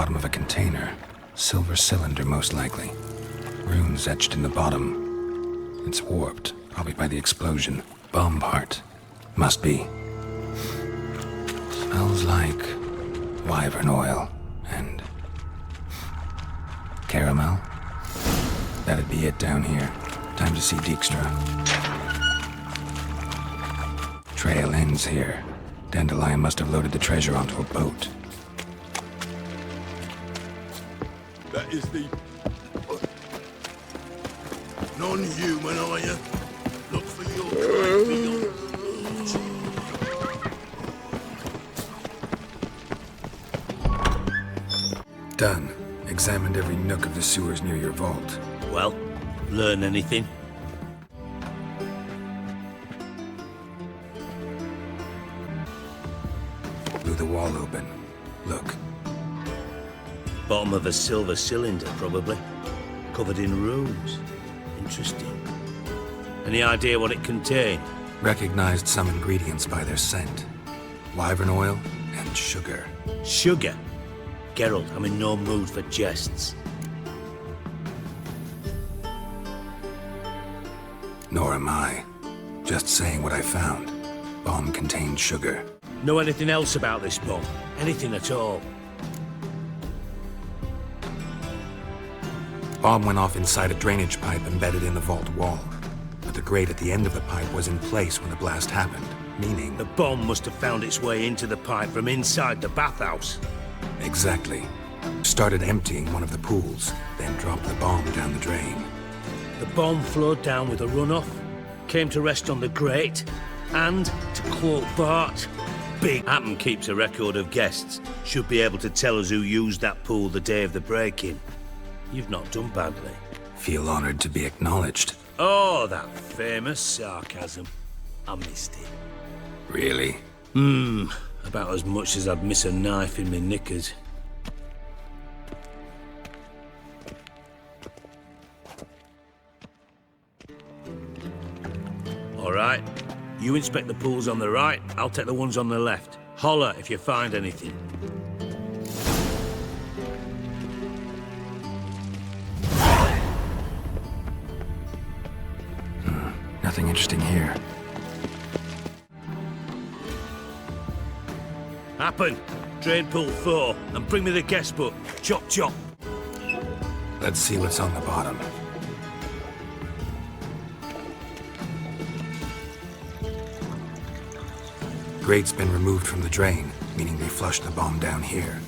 Bottom of a container. Silver cylinder, most likely. Runes etched in the bottom. It's warped, probably by the explosion. Bomb part. Must be. Smells like wyvern oil and caramel. That'd be it down here. Time to see Dijkstra. Trail ends here. Dandelion must have loaded the treasure onto a boat. That is the... non-human, are you? Look for your kind beyond. Done. Examined every nook of the sewers near your vault. Well, learn anything? Blew the wall open. Look. Bottom of a silver cylinder, probably. Covered in runes. Interesting. Any idea what it contained? Recognized some ingredients by their scent. Wyvern oil and sugar. Sugar? Geralt, I'm in no mood for jests. Nor am I. Just saying what I found. Bomb contained sugar. Know anything else about this bomb? Anything at all? Bomb went off inside a drainage pipe embedded in the vault wall. But the grate at the end of the pipe was in place when the blast happened, meaning... The bomb must have found its way into the pipe from inside the bathhouse. Exactly. Started emptying one of the pools, then dropped the bomb down the drain. The bomb flowed down with a runoff, came to rest on the grate, and, to quote Bart, Big Happen keeps a record of guests. Should be able to tell us who used that pool the day of the break-in. You've not done badly. Feel honored to be acknowledged. Oh, that famous sarcasm. I missed it. Really? About as much as I'd miss a knife in my knickers. All right. You inspect the pools on the right, I'll take the ones on the left. Holler if you find anything. Nothing interesting here. Happen. Drain pool 4, and bring me the guest book. Chop chop. Let's see what's on the bottom. Grate's been removed from the drain, meaning they flushed the bomb down here.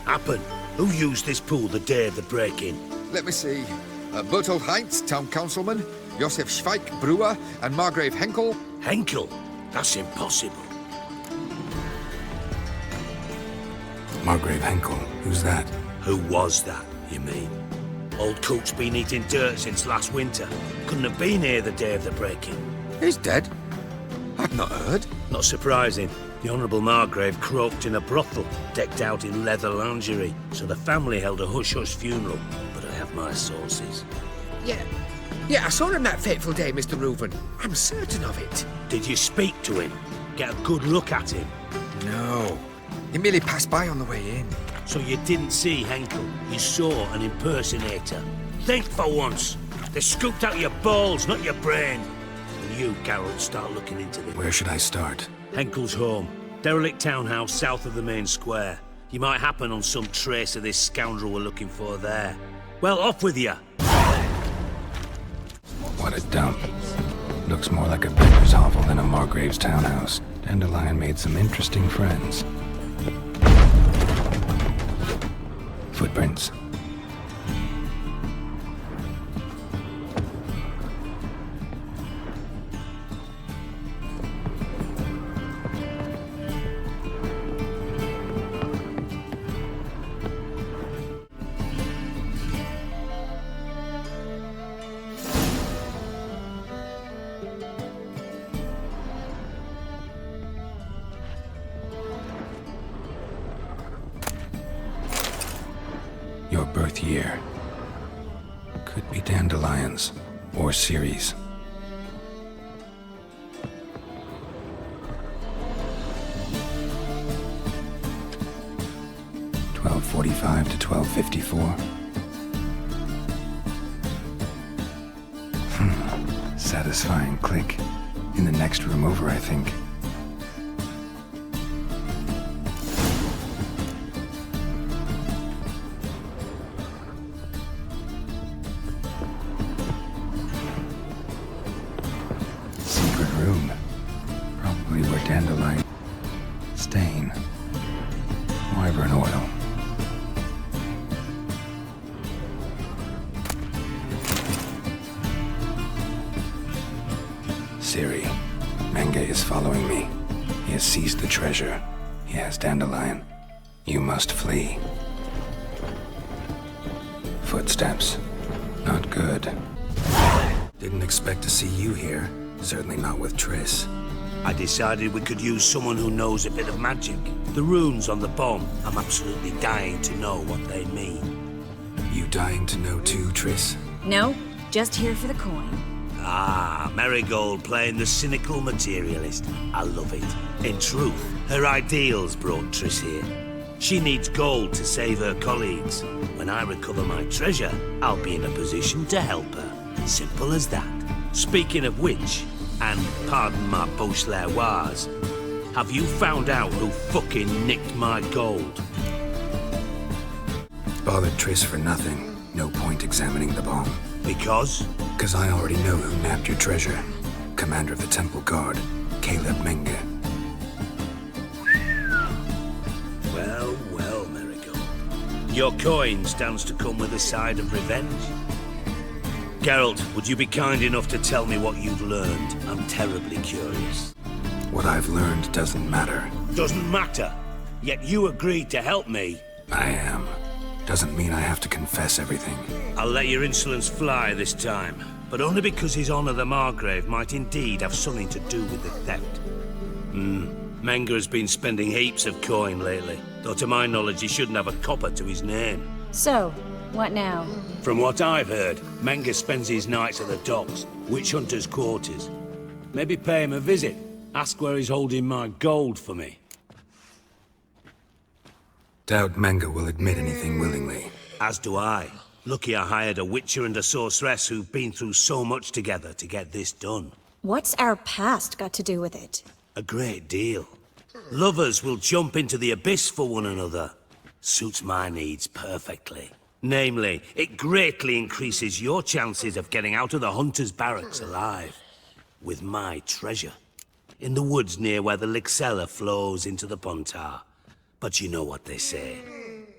Happen. Who used this pool the day of the break-in? Let me see. Bertolt Heinz, town councilman, Josef Schweik, brewer, and Margrave Henkel. Henkel? That's impossible. Margrave Henkel, who's that? Who was that, you mean? Old Coot's been eating dirt since last winter. Couldn't have been here the day of the break-in. He's dead? I've not heard. Not surprising. The Honourable Margrave croaked in a brothel, decked out in leather lingerie, so the family held a hush-hush funeral. But I have my sources. Yeah, I saw him that fateful day, Mr. Reuven. I'm certain of it. Did you speak to him? Get a good look at him? No. He merely passed by on the way in. So you didn't see Henkel? You saw an impersonator? Think for once! They scooped out your balls, not your brain. And you, Geralt, start looking into this. Where should I start? Henkel's home. Derelict townhouse south of the main square. You might happen on some trace of this scoundrel we're looking for there. Well, off with you! What a dump. Looks more like a beggar's hovel than a Margrave's townhouse. Dandelion made some interesting friends. Footprints. Your birth year. Could be Dandelion's or Ciri's. 1245 to 1254. Satisfying click. In the next room over, I think. Secret room. Probably where dandelion. Stain. Wyvern oil. Ciri, Menge is following me. He has seized the treasure. He has dandelion. You must flee. Footsteps. Not good. Didn't expect to see you here. Certainly not with Triss. I decided we could use someone who knows a bit of magic. The runes on the bomb, I'm absolutely dying to know what they mean. You dying to know too, Triss? No, just here for the coin. Ah, Marigold playing the cynical materialist. I love it. In truth, her ideals brought Triss here. She needs gold to save her colleagues. When I recover my treasure, I'll be in a position to help her. Simple as that. Speaking of which, and pardon my 𝙬𝙬𝙧𝙬𝙧, have you found out who fucking nicked my gold? Bothered Triss for nothing. No point examining the bomb. Because? Because I already know who nabbed your treasure. Commander of the Temple Guard, Caleb Menge. Well, well, Marigold. Your coin stands to come with a side of revenge. Geralt, would you be kind enough to tell me what you've learned? I'm terribly curious. What I've learned doesn't matter. Doesn't matter. Yet you agreed to help me. I am. Doesn't mean I have to confess everything. I'll let your insolence fly this time, but only because His Honor the Margrave might indeed have something to do with the theft. Menge has been spending heaps of coin lately, though to my knowledge he shouldn't have a copper to his name. So, what now? From what I've heard, Menge spends his nights at the docks, witch hunters' quarters. Maybe pay him a visit. Ask where he's holding my gold for me. Doubt Menge will admit anything willingly. As do I. Lucky I hired a witcher and a sorceress who've been through so much together to get this done. What's our past got to do with it? A great deal. Lovers will jump into the abyss for one another. Suits my needs perfectly. Namely, it greatly increases your chances of getting out of the hunter's barracks alive. With my treasure. In the woods near where the Lixella flows into the Pontar. But you know what they say.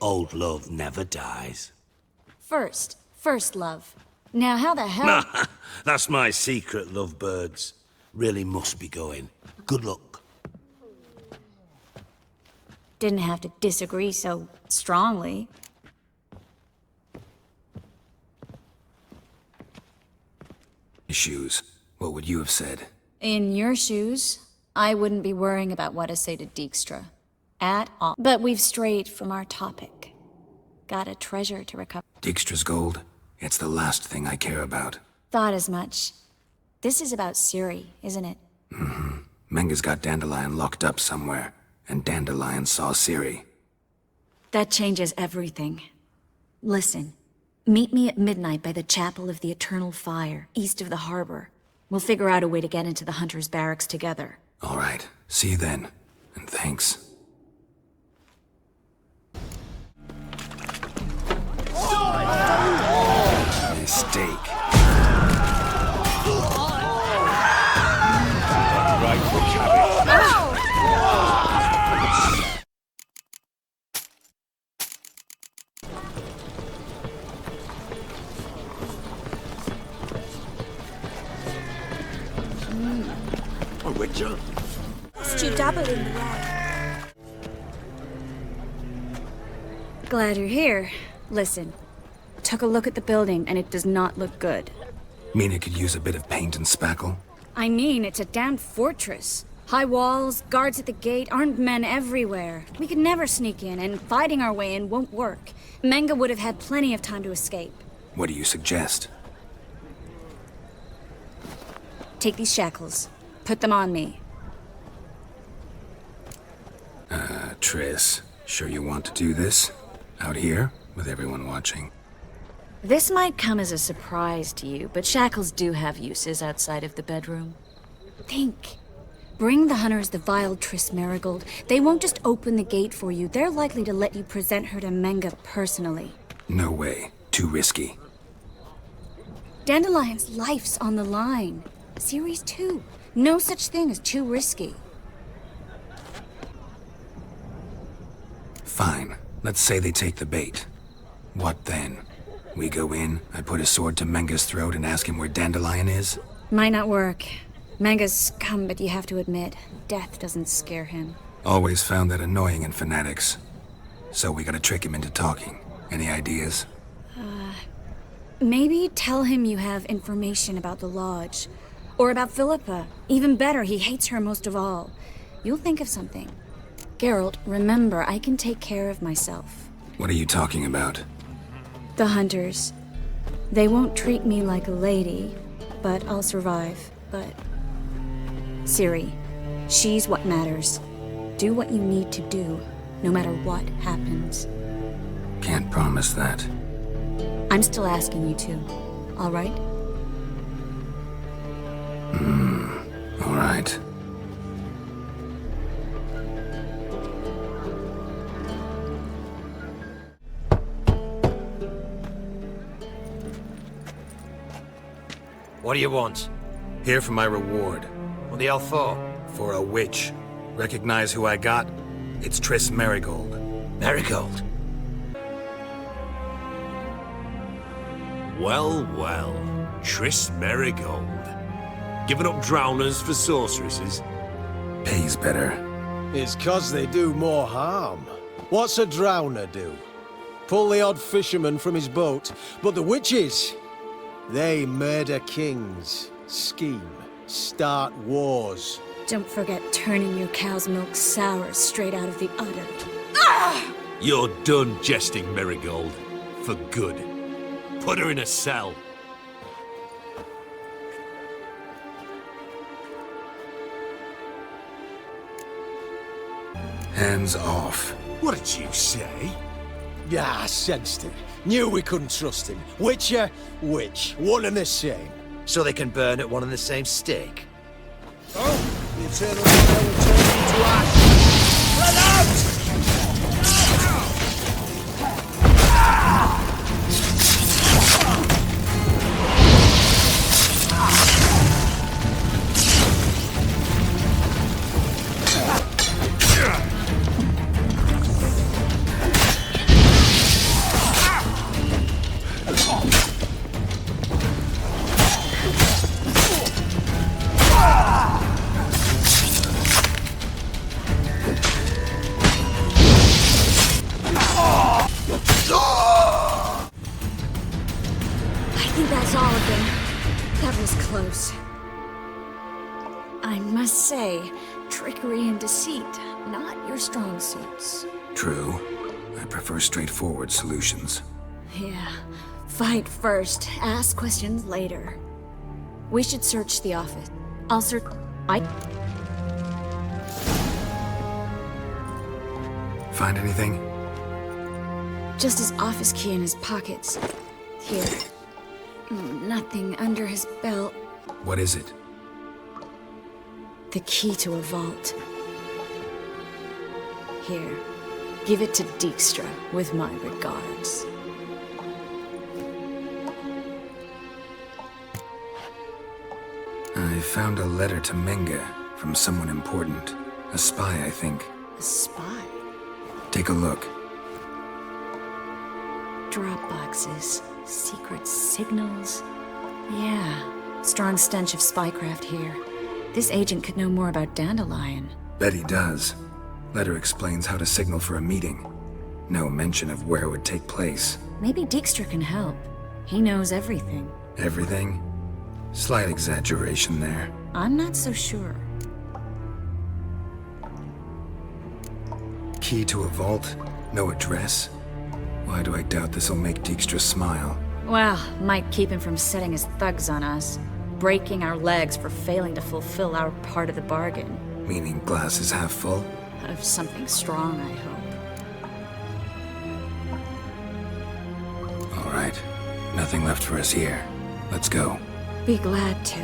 Old love never dies. First love. Now how the hell— That's my secret, lovebirds. Really must be going. Good luck. Didn't have to disagree so strongly. Shoes. What would you have said? In your shoes, I wouldn't be worrying about what to say to Dijkstra. At all. But we've strayed from our topic. Got a treasure to recover. Dijkstra's gold? It's the last thing I care about. Thought as much. This is about Ciri, isn't it? Menge's got Dandelion locked up somewhere, and Dandelion saw Ciri. That changes everything. Listen, meet me at midnight by the Chapel of the Eternal Fire, east of the harbor. We'll figure out a way to get into the Hunter's barracks together. All right. See you then. And thanks. Mistake. Right for cabbage. A witcher? Must you dabble in the way? Glad you're here. Listen, took a look at the building and it does not look good. Mean it could use a bit of paint and spackle? I mean, it's a damn fortress. High walls, guards at the gate, armed men everywhere. We could never sneak in, and fighting our way in won't work. Menge would have had plenty of time to escape. What do you suggest? Take these shackles. Put them on me. Triss, sure you want to do this? Out here, with everyone watching. This might come as a surprise to you, but shackles do have uses outside of the bedroom. Think. Bring the hunters the vile Triss Merigold. They won't just open the gate for you. They're likely to let you present her to Menga personally. No way. Too risky. Dandelions' life's on the line. Series 2. No such thing as too risky. Fine. Let's say they take the bait. What then? We go in, I put a sword to Menga's throat and ask him where Dandelion is? Might not work. Menga's scum, but you have to admit, death doesn't scare him. Always found that annoying in fanatics. So we gotta trick him into talking. Any ideas? Maybe tell him you have information about the Lodge. Or about Philippa. Even better, he hates her most of all. You'll think of something. Geralt, remember, I can take care of myself. What are you talking about? The hunters. They won't treat me like a lady, but I'll survive. But... Ciri, she's what matters. Do what you need to do, no matter what happens. Can't promise that. I'm still asking you to, all right? All right. What do you want? Here for my reward. What the hell for? For a witch. Recognize who I got? It's Triss Merigold. Merigold? Well, well. Triss Merigold. Giving up drowners for sorceresses? Pays better. It's 'cause they do more harm. What's a drowner do? Pull the odd fisherman from his boat. But the witches, they murder kings, scheme, start wars. Don't forget turning your cow's milk sour straight out of the udder. You're done jesting, Merigold. For good. Put her in a cell. Hands off. What did you say? Yeah, I sensed it. Knew we couldn't trust him. Witcher, witch, one and the same. So they can burn at one and the same stake? Oh, the eternal fire will turn you to ash. Run out! Trickery and deceit, not your strong suits. True. I prefer straightforward solutions. Yeah. Fight first, ask questions later. We should search the office. I'll search... Find anything? Just his office key in his pockets. Here. Nothing under his belt. What is it? The key to a vault. Here. Give it to Dijkstra, with my regards. I found a letter to Menga from someone important. A spy, I think. A spy? Take a look. Drop boxes, secret signals. Yeah, strong stench of spycraft here. This agent could know more about Dandelion. Bet he does. Letter explains how to signal for a meeting. No mention of where it would take place. Maybe Dijkstra can help. He knows everything. Everything? Slight exaggeration there. I'm not so sure. Key to a vault? No address? Why do I doubt this'll make Dijkstra smile? Well, might keep him from setting his thugs on us. Breaking our legs for failing to fulfill our part of the bargain. Meaning glass is half full? Of something strong, I hope. Nothing left for us here. Let's go. Be glad to.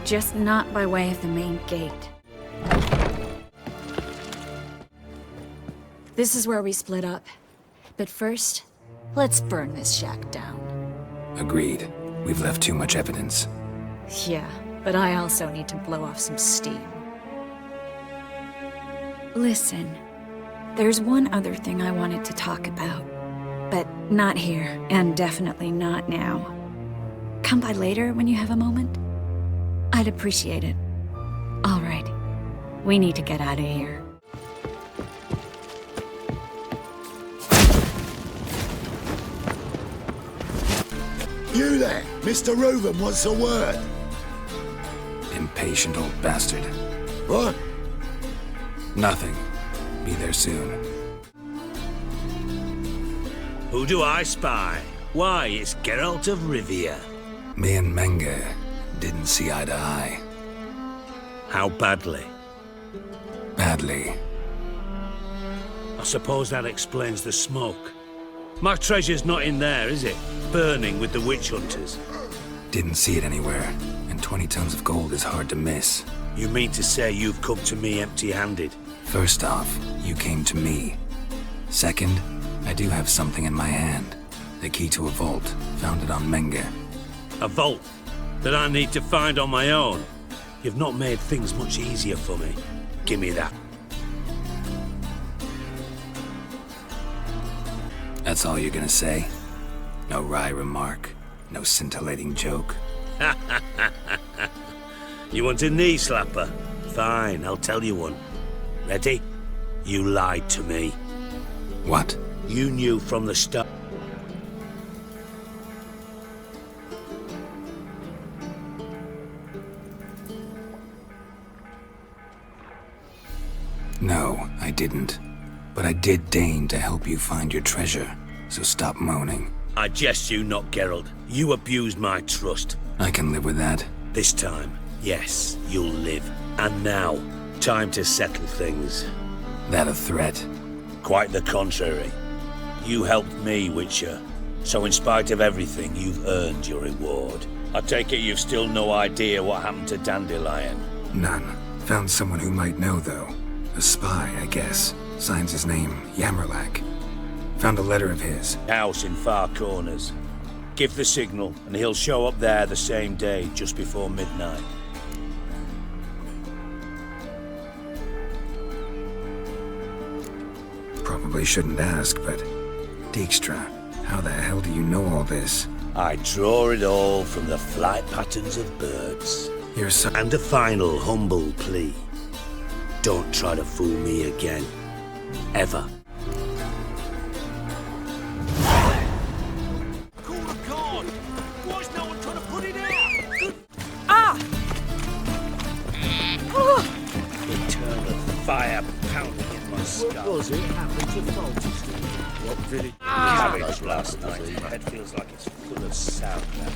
Just not by way of the main gate. This is where we split up. But first, let's burn this shack down. Agreed. We've left too much evidence. Yeah, but I also need to blow off some steam. Listen, there's one other thing I wanted to talk about. But not here, and definitely not now. Come by later when you have a moment? I'd appreciate it. All right. We need to get out of here. You there! Mr. Reuven wants a word. Impatient old bastard. What? Nothing. Be there soon. Who do I spy? Why, it's Geralt of Rivia. Me and Menge didn't see eye to eye. How badly? Badly. I suppose that explains the smoke. My treasure's not in there, is it? Burning with the witch hunters. Didn't see it anywhere, and 20 tons of gold is hard to miss. You mean to say you've come to me empty-handed? First off, you came to me. Second, I do have something in my hand. The key to a vault, found it on Menge. A vault that I need to find on my own? You've not made things much easier for me. Give me that. That's all you're gonna say? No wry remark, no scintillating joke? You want a knee slapper? Fine, I'll tell you one. Ready? You lied to me. What? You knew from the start. No, I didn't. But I did deign to help you find your treasure, so stop moaning. I jest you not, Geralt. You abused my trust. I can live with that. This time, yes, you'll live. And now, time to settle things. That a threat? Quite the contrary. You helped me, Witcher. So in spite of everything, you've earned your reward. I take it you've still no idea what happened to Dandelion? None. Found someone who might know, though. A spy, I guess. Signs his name, Yammerlack. Found a letter of his. House in Far Corners. Give the signal, and he'll show up there the same day, just before midnight. Probably shouldn't ask, but... Dijkstra, how the hell do you know all this? I draw it all from the flight patterns of birds. You're so... And a final humble plea. Don't try to fool me again. Ever. Call the guard! Why is no one trying to put it out? Ah! Eternal fire pounding in my skull. What was it happened to Fulton? What village? Cabbage last night. My head feels like it's full of sauerkraut.